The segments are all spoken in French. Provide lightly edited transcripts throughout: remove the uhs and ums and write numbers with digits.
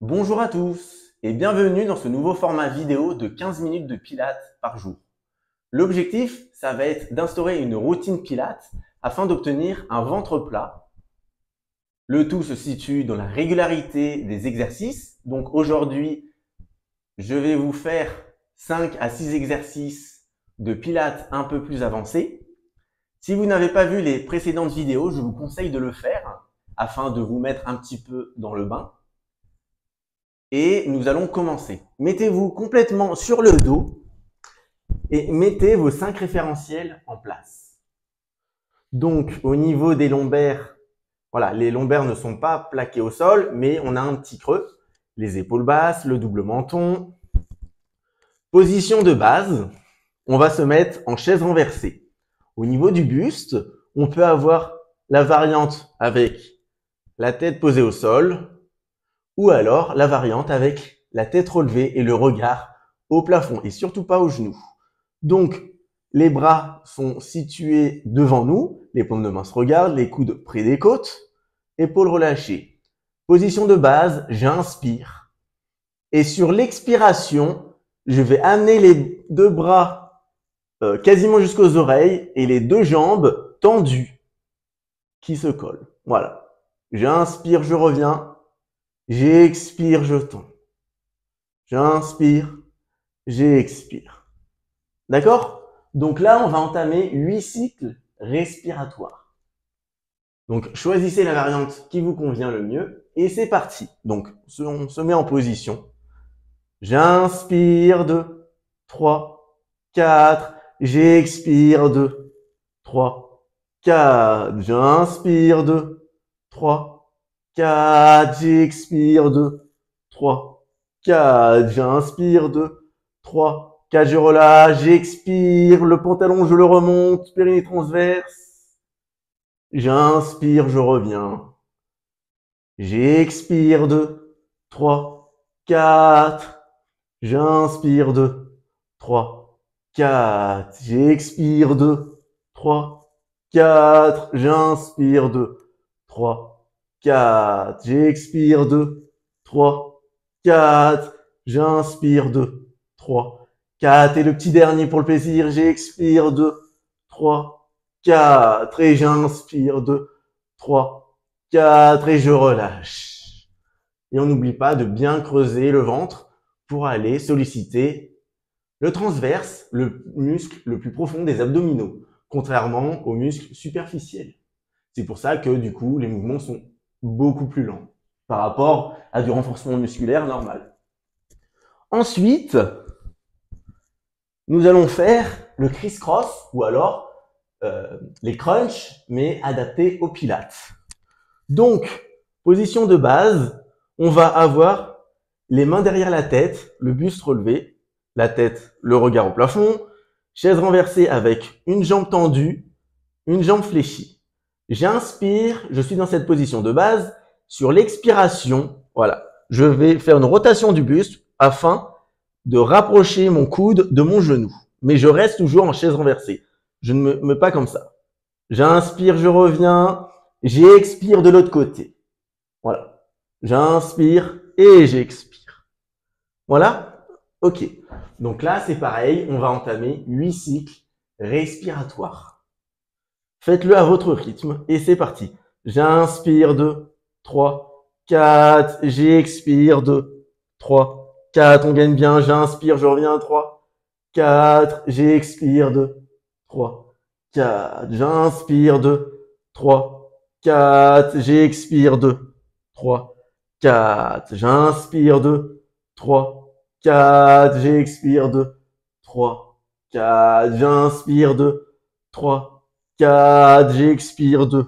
Bonjour à tous et bienvenue dans ce nouveau format vidéo de 15 minutes de pilates par jour. L'objectif, ça va être d'instaurer une routine pilates afin d'obtenir un ventre plat. Le tout se situe dans la régularité des exercices. Donc aujourd'hui, je vais vous faire 5 à 6 exercices de pilates un peu plus avancés. Si vous n'avez pas vu les précédentes vidéos, je vous conseille de le faire afin de vous mettre un petit peu dans le bain. Et nous allons commencer. Mettez-vous complètement sur le dos et mettez vos 5 référentiels en place. Donc, au niveau des lombaires, voilà, les lombaires ne sont pas plaqués au sol, mais on a un petit creux. Les épaules basses, le double menton. Position de base, on va se mettre en chaise renversée. Au niveau du buste, on peut avoir la variante avec la tête posée au sol, ou alors la variante avec la tête relevée et le regard au plafond et surtout pas aux genoux. Donc, les bras sont situés devant nous, les paumes de main se regardent, les coudes près des côtes, épaules relâchées. Position de base, j'inspire. Et sur l'expiration, je vais amener les deux bras quasiment jusqu'aux oreilles et les deux jambes tendues qui se collent. Voilà. J'inspire, je reviens. J'expire, je tends. J'inspire, j'expire. D'accord? Donc là, on va entamer 8 cycles respiratoires. Donc, choisissez la variante qui vous convient le mieux et c'est parti. Donc, on se met en position. J'inspire 2, 3, 4. J'expire 2, 3, 4. J'inspire 2, 3, 4. J'expire 2, 3, 4. J'inspire 2, 3, 4. Je relâche, j'expire. Le pantalon, je le remonte. Périnée transverse. J'inspire, je reviens. J'expire 2, 3, 4. J'inspire 2, 3, 4. J'expire 2, 3, 4. J'inspire 2, 3, 4. J'expire 2, 3, 4. J'inspire 2, 3, 4. Et le petit dernier pour le plaisir. J'expire 2, 3, 4. Et j'inspire 2, 3, 4. Et je relâche. Et on n'oublie pas de bien creuser le ventre pour aller solliciter le transverse, le muscle le plus profond des abdominaux, contrairement aux muscles superficiels. C'est pour ça que du coup, les mouvements sont beaucoup plus lents par rapport à du renforcement musculaire normal. Ensuite, nous allons faire le criss-cross ou alors les crunchs, mais adaptés au pilates. Donc, position de base, on va avoir les mains derrière la tête, le buste relevé, la tête, le regard au plafond, chaise renversée avec une jambe tendue, une jambe fléchie. J'inspire, je suis dans cette position de base. Sur l'expiration, voilà, je vais faire une rotation du buste afin de rapprocher mon coude de mon genou. Mais je reste toujours en chaise renversée. Je ne me mets pas comme ça. J'inspire, je reviens. J'expire de l'autre côté. Voilà. J'inspire et j'expire. Voilà. Ok. Donc là, c'est pareil. On va entamer 8 cycles respiratoires. Faites-le à votre rythme et c'est parti. J'inspire 2, 3, 4. J'expire 2, 3, 4. On gagne bien. J'inspire, je reviens 3, 4. J'expire 2, 3, 4. J'inspire 2, 3, 4. J'expire 2, 3, 4. J'inspire 2, 3, 4. J'expire 2, 3, 4. J'inspire 2, 3, 4. J'expire 2,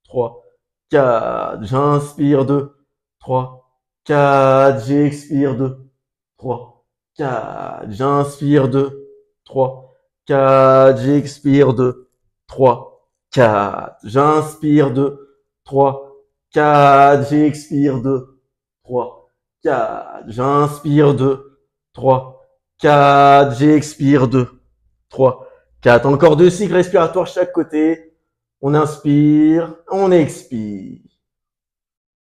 3, 4. J'inspire 2, 3, 4. J'expire 2, 3, 4. J'inspire 2, 3, 4. J'expire 2, 3, 4. J'inspire 2, 3, 4. J'expire 2, 3, 4. J'inspire 2, 3, 4. J'expire 2, 3, 4. Encore 2 cycles respiratoires chaque côté. On inspire, on expire.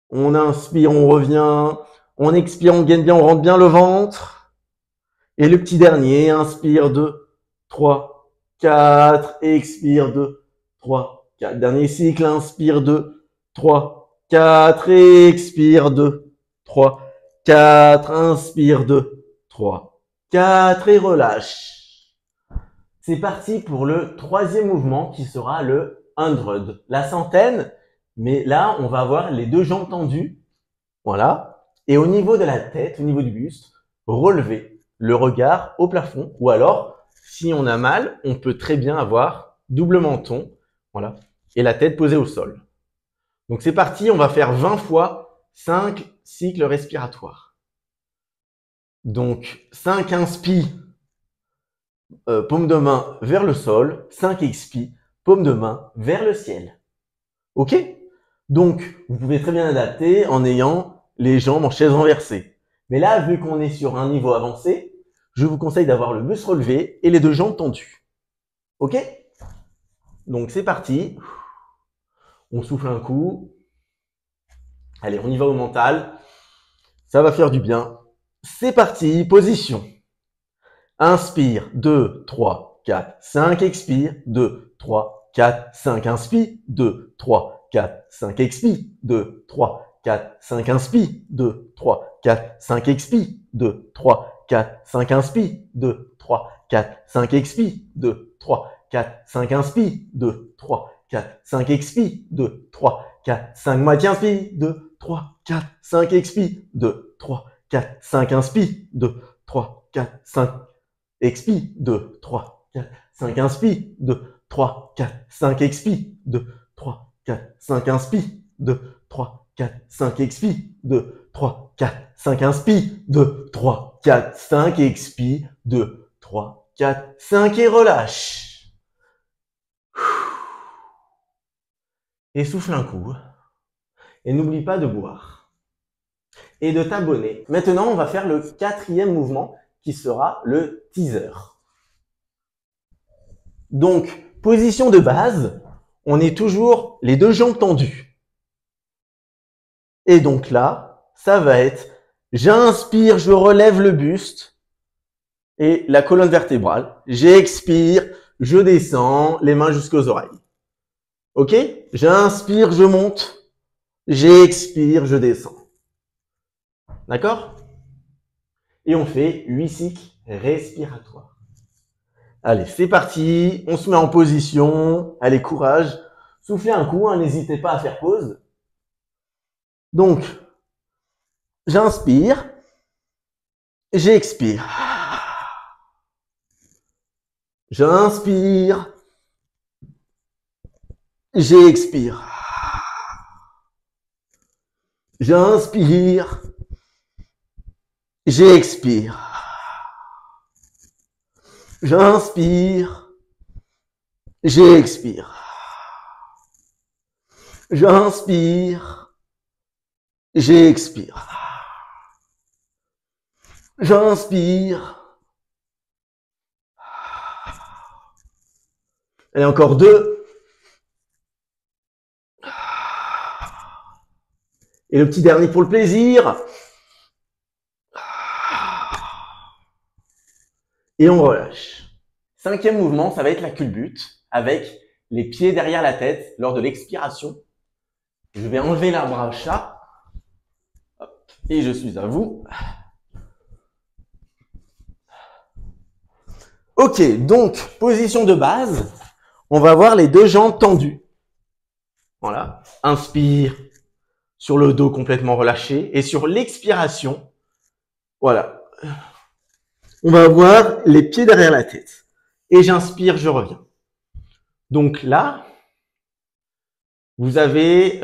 On inspire, on revient. On expire, on gaine bien, on rentre bien le ventre. Et le petit dernier, inspire 2, 3, 4, expire 2, 3, 4. Dernier cycle, inspire 2, 3, 4, expire 2, 3, 4, inspire 2, 3, 4 et relâche. C'est parti pour le troisième mouvement qui sera le 100, la centaine. Mais là, on va avoir les deux jambes tendues. Voilà. Et au niveau de la tête, au niveau du buste, relever le regard au plafond. Ou alors, si on a mal, on peut très bien avoir double menton. Voilà. Et la tête posée au sol. Donc c'est parti, on va faire 20 fois 5 cycles respiratoires. Donc 5 inspi, paume de main vers le sol. 5 expi, paume de main vers le ciel. Ok? Donc, vous pouvez très bien adapter en ayant les jambes en chaise renversée. Mais là, vu qu'on est sur un niveau avancé, je vous conseille d'avoir le buste relevé et les deux jambes tendues. Ok? Donc, c'est parti. On souffle un coup. Allez, on y va au mental. Ça va faire du bien. C'est parti. Position. Inspire. 2, 3, 4, 5. Expire. 2, 3, 4, 5. Inspire. 2, 3, 4, 5. Expire. 2, 3, 4, 5 inspire, 2, 3, 4, 5 expire, 2, 3, 4, 5 inspire, 2, 3, 4, 5 expire, 2, 3, 4, 5 inspire, 2, 3, 4, 5 expire, 2, 3, 4, 5 moitié inspire, 2, 3, 4, 5 expire, 2, 3, 4, 5 inspire, 2, 3, 4, 5 expire, 2, 3, 4, 5 inspire, 2, 3, 4, 5 expire, 2, 3, 4, 5 inspire, 2, 3, 4, 5 expire, 2, 3, 4, 5 inspire, 2, 3, 4, 5 expire, 2, 3, 4, 5 et relâche. Et souffle un coup. Et n'oublie pas de boire. Et de t'abonner. Maintenant, on va faire le quatrième mouvement qui sera le teaser. Donc, position de base, on est toujours les deux jambes tendues. Et donc là, ça va être, j'inspire, je relève le buste et la colonne vertébrale. J'expire, je descends, les mains jusqu'aux oreilles. Ok? J'inspire, je monte. J'expire, je descends. D'accord? Et on fait 8 cycles respiratoires. Allez, c'est parti. On se met en position. Allez, courage. Soufflez un coup, hein, n'hésitez pas à faire pause. Donc, j'inspire. J'expire. J'inspire. J'expire. J'inspire. J'expire. J'inspire. J'expire. J'inspire. J'expire. J'inspire. Allez, encore 2. Et le petit dernier pour le plaisir. Et on relâche. Cinquième mouvement, ça va être la culbute avec les pieds derrière la tête lors de l'expiration. Je vais enlever l'arbre à chat. Et je suis à vous. Ok, donc, position de base. On va avoir les deux jambes tendues. Voilà. Inspire sur le dos complètement relâché. Et sur l'expiration, voilà. On va avoir les pieds derrière la tête. Et j'inspire, je reviens. Donc là, vous avez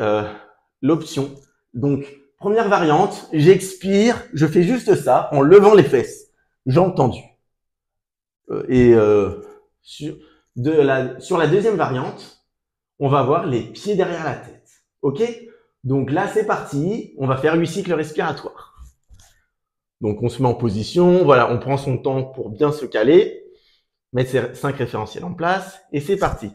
l'option. Donc, première variante, j'expire, je fais juste ça en levant les fesses. Jambes tendues. Sur la deuxième variante, on va avoir les pieds derrière la tête. Ok? Donc là, c'est parti. On va faire 8 cycles respiratoires. Donc, on se met en position. Voilà, on prend son temps pour bien se caler. Mettre ses 5 référentiels en place. Et c'est parti.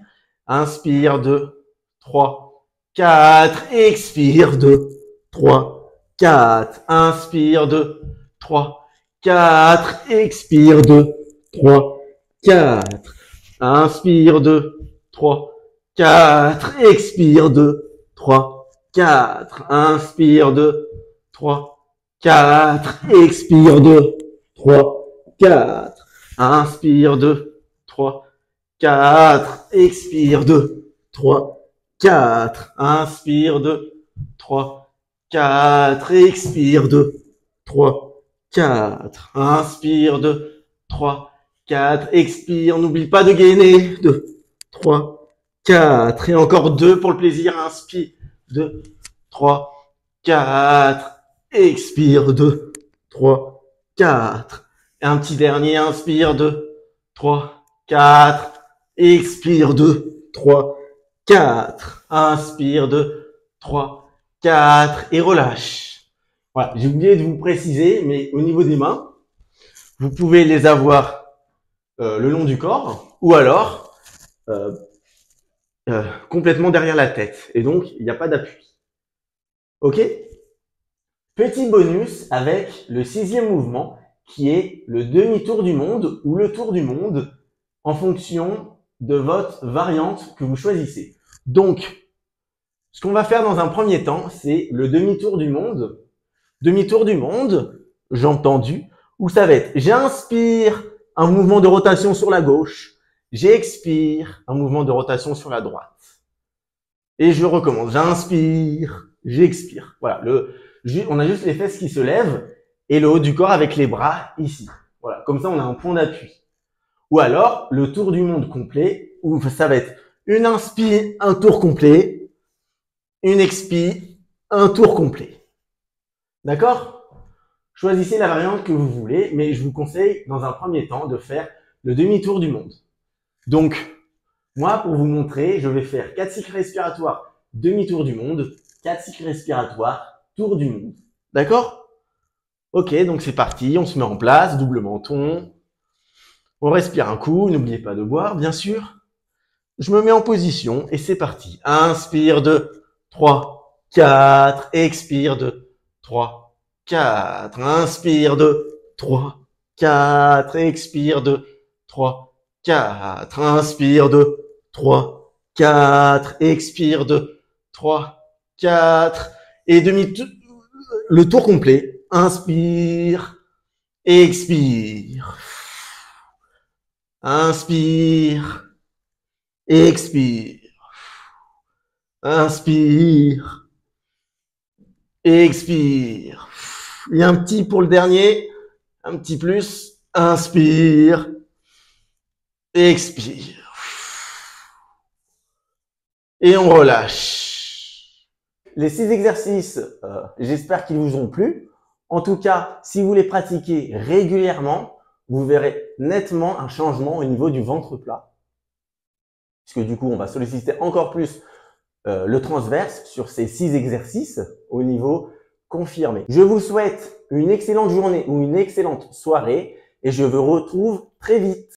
Inspire, 2, 3, 4. Expire, 2, 3, 4. Inspire, 2, 3, 4. Expire, 2, 3, 4. Inspire, 2, 3, 4. Expire, 2, 3, 4. Inspire, 2, 3, 4. Expire, 2, 3, 4. Inspire, 2, 3, 4. Expire, 2, 3, 4. Inspire, 2, 3, 4. Expire, 2, 3, 4. Inspire, 2, 3, 4. Expire. N'oublie pas de gainer. 2, 3, 4. Et encore 2 pour le plaisir. Inspire. 2, 3, 4. Expire. 2, 3, 4. Et un petit dernier. Inspire. 2, 3, 4. Expire. 2, 3, 4. Inspire. 2, 3, 4. Et relâche. Voilà, j'ai oublié de vous préciser, mais au niveau des mains, vous pouvez les avoir le long du corps ou alors complètement derrière la tête. Et donc, il n'y a pas d'appui. Ok? Petit bonus avec le 6e mouvement qui est le demi-tour du monde ou le tour du monde en fonction de votre variante que vous choisissez. Donc, ce qu'on va faire dans un premier temps, c'est le demi-tour du monde. Demi-tour du monde, j'ai entendu, où ça va être j'inspire, un mouvement de rotation sur la gauche, j'expire, un mouvement de rotation sur la droite. Et je recommence, j'inspire, j'expire. Voilà, on a juste les fesses qui se lèvent et le haut du corps avec les bras ici. Voilà, comme ça on a un point d'appui. Ou alors le tour du monde complet, où ça va être une inspire, un tour complet, une expire, un tour complet. D'accord? Choisissez la variante que vous voulez, mais je vous conseille dans un premier temps de faire le demi-tour du monde. Donc, moi, pour vous montrer, je vais faire 4 cycles respiratoires, demi-tour du monde, 4 cycles respiratoires, tour du monde. D'accord? Ok, donc c'est parti, on se met en place, double menton. On respire un coup, n'oubliez pas de boire, bien sûr. Je me mets en position et c'est parti. Inspire, 2, 3, 4. Expire, 2, 3, 4. Inspire, 2, 3, 4. Expire, 2, 3, 4. Inspire, 2, 3, 4. Expire, 2, 3, 4. Et le tour complet. Inspire, expire. Inspire, expire. Inspire, expire. Et un petit pour le dernier, un petit plus. Inspire, expire. Et on relâche. Les 6 exercices, j'espère qu'ils vous ont plu. En tout cas, si vous les pratiquez régulièrement, vous verrez nettement un changement au niveau du ventre plat. Puisque du coup, on va solliciter encore plus le transverse sur ces 6 exercices au niveau confirmé. Je vous souhaite une excellente journée ou une excellente soirée et je vous retrouve très vite.